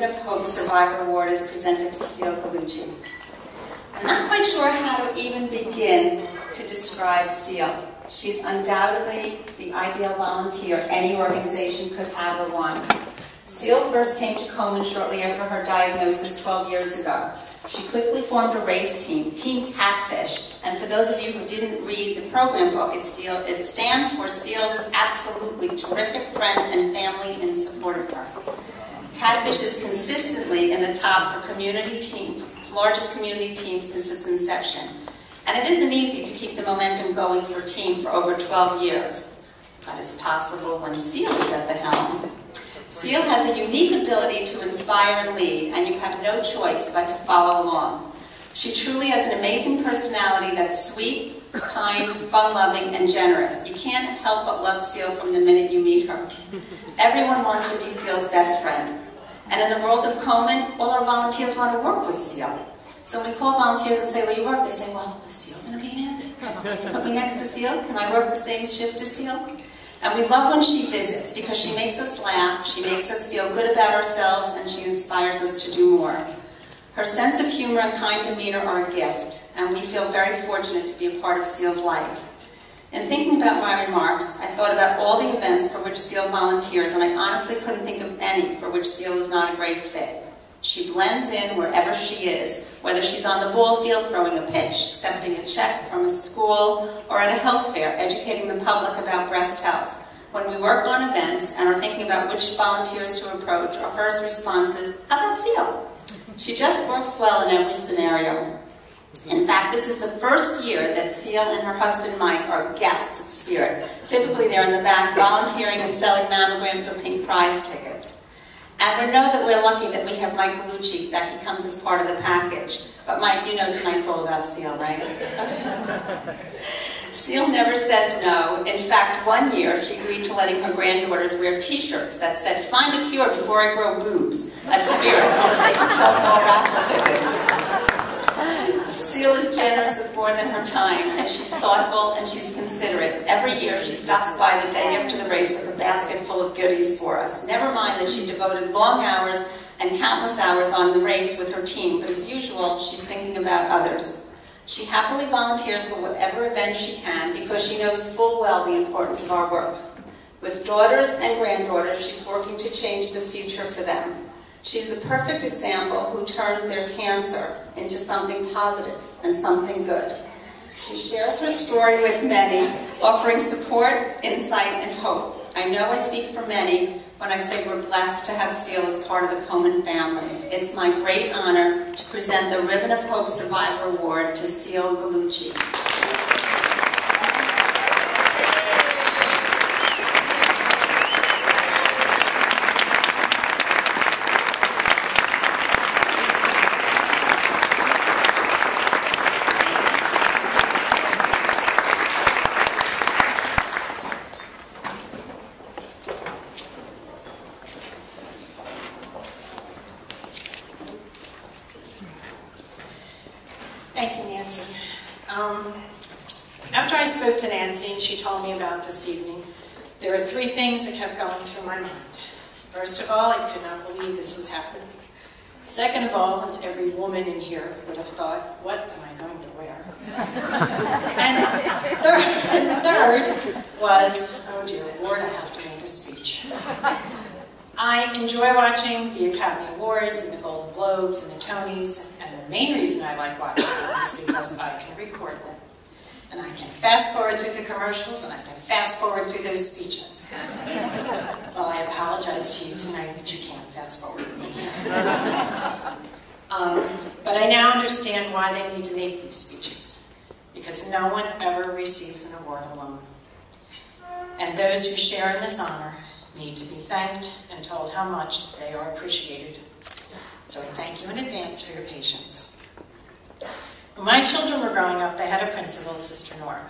Ribbon of Hope Survivor Award is presented to Ceil Gallucci. I'm not quite sure how to even begin to describe Ceil. She's undoubtedly the ideal volunteer any organization could have or want. Ceil first came to Komen shortly after her diagnosis 12 years ago. She quickly formed a race team, Team Catfish, and for those of you who didn't read the program book, it stands for Ceil's absolutely terrific friends and family in support of her. Catfish is consistently in the top for community team, largest community team since its inception. And it isn't easy to keep the momentum going for team for over 12 years. But it's possible when Ceil is at the helm. Ceil has a unique ability to inspire and lead, and you have no choice but to follow along. She truly has an amazing personality that's sweet, kind, fun-loving, and generous. You can't help but love Ceil from the minute you meet her. Everyone wants to be Ceil's best friend. And in the world of Komen, all our volunteers want to work with Ceil. So when we call volunteers and say, "Will you work?" they say, "Well, is Ceil going to be there? Can you put me next to Ceil? Can I work the same shift as Ceil?" And we love when she visits because she makes us laugh, she makes us feel good about ourselves, and she inspires us to do more. Her sense of humor and kind demeanor are a gift, and we feel very fortunate to be a part of Ceil's life. In thinking about my remarks, I thought about all the events for which Ceil volunteers, and I honestly couldn't think of any for which Ceil is not a great fit. She blends in wherever she is, whether she's on the ball field throwing a pitch, accepting a check from a school, or at a health fair educating the public about breast health. When we work on events and are thinking about which volunteers to approach, our first response is, "How about Ceil?" She just works well in every scenario. In fact, this is the first year that Ceil and her husband Mike are guests at Spirit. Typically they're in the back volunteering and selling mammograms or pink prize tickets. And we know that we're lucky that we have Mike Gallucci, that he comes as part of the package. But Mike, you know tonight's all about Ceil, right? Ceil never says no. In fact, one year she agreed to letting her granddaughters wear t-shirts that said, "Find a cure before I grow boobs," at Spirit, so that they could sell more raffle tickets. Ceil is generous with more than her time, and she's thoughtful and she's considerate. Every year she stops by the day after the race with a basket full of goodies for us. Never mind that she devoted long hours and countless hours on the race with her team, but as usual, she's thinking about others. She happily volunteers for whatever event she can because she knows full well the importance of our work. With daughters and granddaughters, she's working to change the future for them. She's the perfect example who turned their cancer into something positive and something good. She shares her story with many, offering support, insight, and hope. I know I speak for many when I say we're blessed to have Ceil as part of the Komen family. It's my great honor to present the Ribbon of Hope Survivor Award to Ceil Gallucci. Thank you, Nancy. After I spoke to Nancy and she told me about this evening, there were three things that kept going through my mind. First of all, I could not believe this was happening. Second of all, as every woman in here would have thought, what am I going to wear? And third was, oh dear Lord, I have to make a speech. I enjoy watching the Academy Awards and the Golden Globes and the Tonys, and the main reason I like watching them is because I can record them. And I can fast forward through the commercials, and I can fast forward through those speeches. Well, I apologize to you tonight, but you can't fast forward me. But I now understand why they need to make these speeches, because no one ever receives an award alone. And those who share in this honor need to be thanked and told how much they are appreciated. So I thank you in advance for your patience. When my children were growing up, they had a principal, Sister Nora.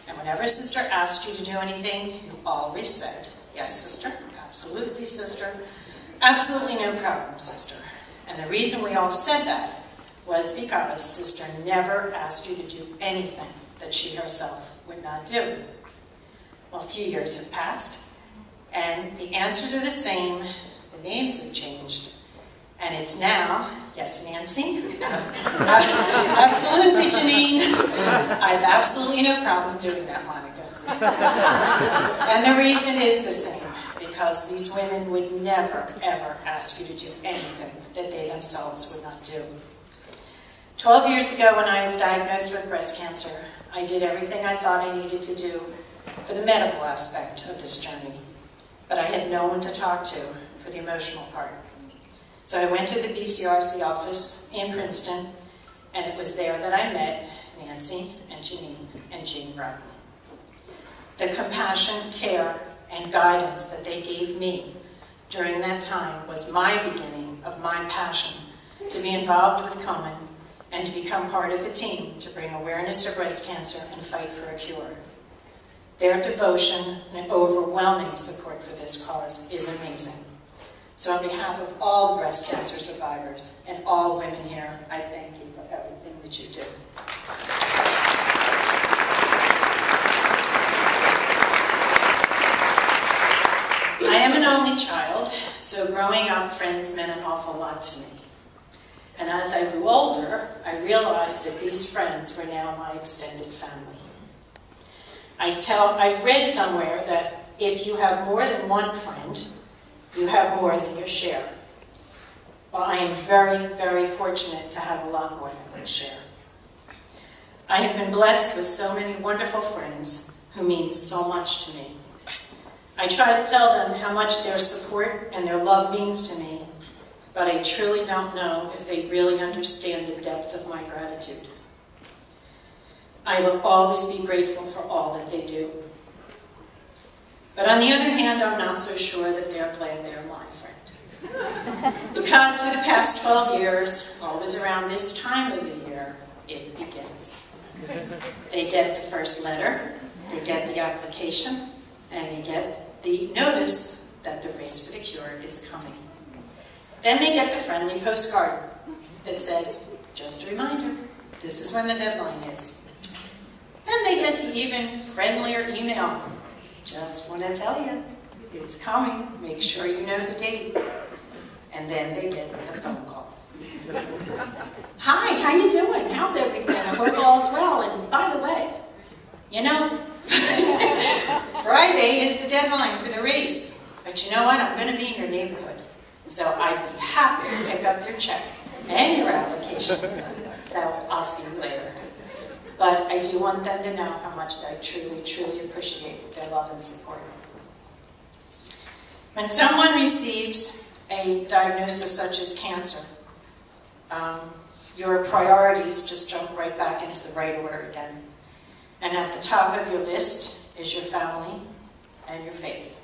And whenever Sister asked you to do anything, you always said, "Yes, Sister, absolutely, Sister, absolutely no problem, Sister." And the reason we all said that was because Sister never asked you to do anything that she herself would not do. Well, a few years have passed, and the answers are the same, the names have changed, And it's now, yes, Nancy? Absolutely, Janine. I have absolutely no problem doing that, Monica. And the reason is the same, because these women would never, ever ask you to do anything that they themselves would not do. 12 years ago, when I was diagnosed with breast cancer, I did everything I thought I needed to do for the medical aspect of this journey, but I had no one to talk to for the emotional part. So I went to the BCRC office in Princeton, and it was there that I met Nancy and Janine and Jean Rodney. The compassion, care, and guidance that they gave me during that time was my beginning of my passion to be involved with Komen and to become part of a team to bring awareness to breast cancer and fight for a cure. Their devotion and overwhelming support for this cause is amazing. So on behalf of all the breast cancer survivors and all women here, I thank you for everything that you do. I am an only child, so growing up, friends meant an awful lot to me. And as I grew older, I realized that these friends were now my extended family. I've read somewhere that if you have more than one friend, you have more than your share. Well, I am very, very fortunate to have a lot more than my share. I have been blessed with so many wonderful friends who mean so much to me. I try to tell them how much their support and their love means to me, but I truly don't know if they really understand the depth of my gratitude. I will always be grateful for all that they do. But on the other hand, I'm not so sure that they're glad they're my friend. Because for the past 12 years, always around this time of the year, it begins. They get the first letter, they get the application, and they get the notice that the race for the cure is coming. Then they get the friendly postcard that says, just a reminder, this is when the deadline is. Then they get the even friendlier email. Just want to tell you, it's coming. Make sure you know the date. And then they get the phone call. Hi, how you doing? How's everything? I hope all's well. And by the way, you know, Friday is the deadline for the race. But you know what? I'm going to be in your neighborhood. So I'd be happy to pick up your check and your application. So I'll see you later. But I do want them to know how much I truly, truly appreciate their love and support. When someone receives a diagnosis such as cancer, your priorities just jump right back into the right order again. And at the top of your list is your family and your faith.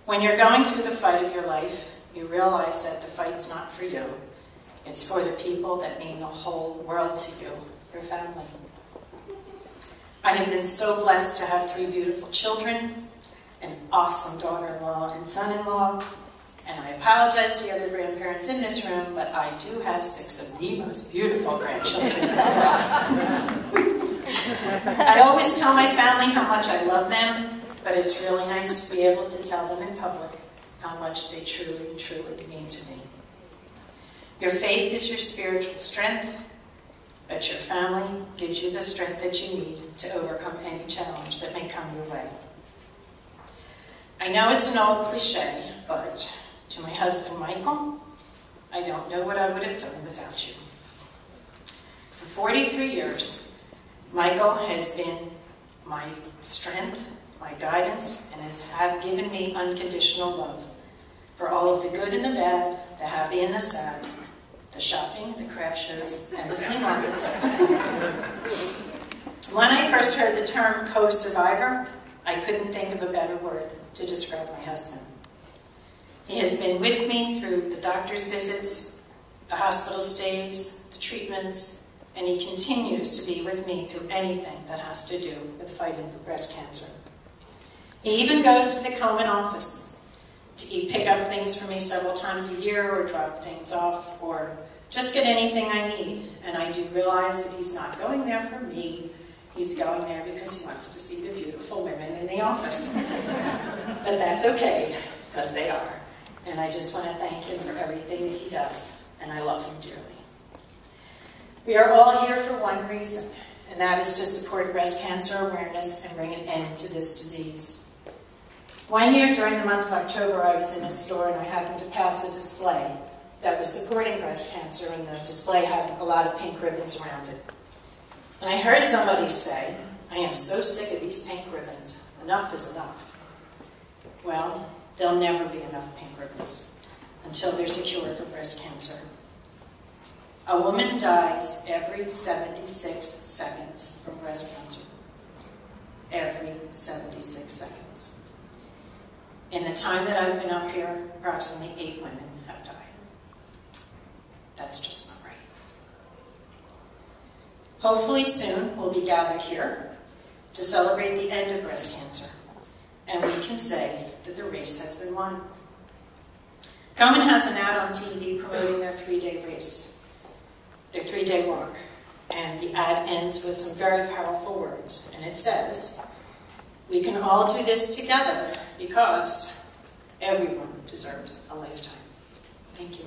When you're going through the fight of your life, you realize that the fight's not for you. It's for the people that mean the whole world to you, your family. I have been so blessed to have 3 beautiful children, an awesome daughter-in-law and son-in-law, and I apologize to the other grandparents in this room, but I do have 6 of the most beautiful grandchildren in the world. I always tell my family how much I love them, but it's really nice to be able to tell them in public how much they truly, truly mean to me. Your faith is your spiritual strength, but your family gives you the strength that you need to overcome any challenge that may come your way. I know it's an old cliche, but to my husband, Michael, I don't know what I would have done without you. For 43 years, Michael has been my strength, my guidance, and has given me unconditional love for all of the good and the bad, the happy and the sad, the shopping, the craft shows, and the flea markets. When I first heard the term co-survivor, I couldn't think of a better word to describe my husband. He has been with me through the doctor's visits, the hospital stays, the treatments, and he continues to be with me through anything that has to do with fighting for breast cancer. He even goes to the Komen office to pick up things for me several times a year, or drop things off, or just get anything I need. And I do realize that he's not going there for me. He's going there because he wants to see the beautiful women in the office. But that's okay, because they are. And I just want to thank him for everything that he does, and I love him dearly. We are all here for one reason, and that is to support breast cancer awareness and bring an end to this disease. One year during the month of October, I was in a store and I happened to pass a display that was supporting breast cancer, and the display had a lot of pink ribbons around it. And I heard somebody say, "I am so sick of these pink ribbons. Enough is enough." Well, there'll never be enough pink ribbons until there's a cure for breast cancer. A woman dies every 76 seconds from breast cancer. Every 76 seconds. In the time that I've been up here, approximately 8 women have died. That's just not right. Hopefully soon we'll be gathered here to celebrate the end of breast cancer, and we can say that the race has been won. Komen has an ad on TV promoting their 3-day race, their 3-day walk, and the ad ends with some very powerful words, and it says, "We can all do this together because everyone deserves a lifetime." Thank you.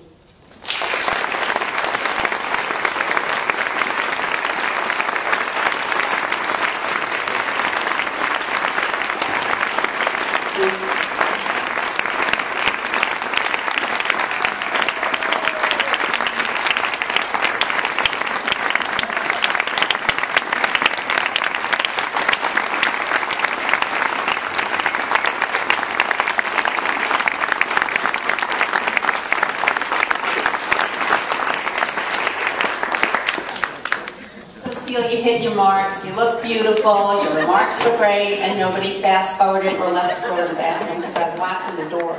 Ceil, you hit your marks, you look beautiful, your remarks were great, and nobody fast-forwarded or left to go to the bathroom because I was watching the door.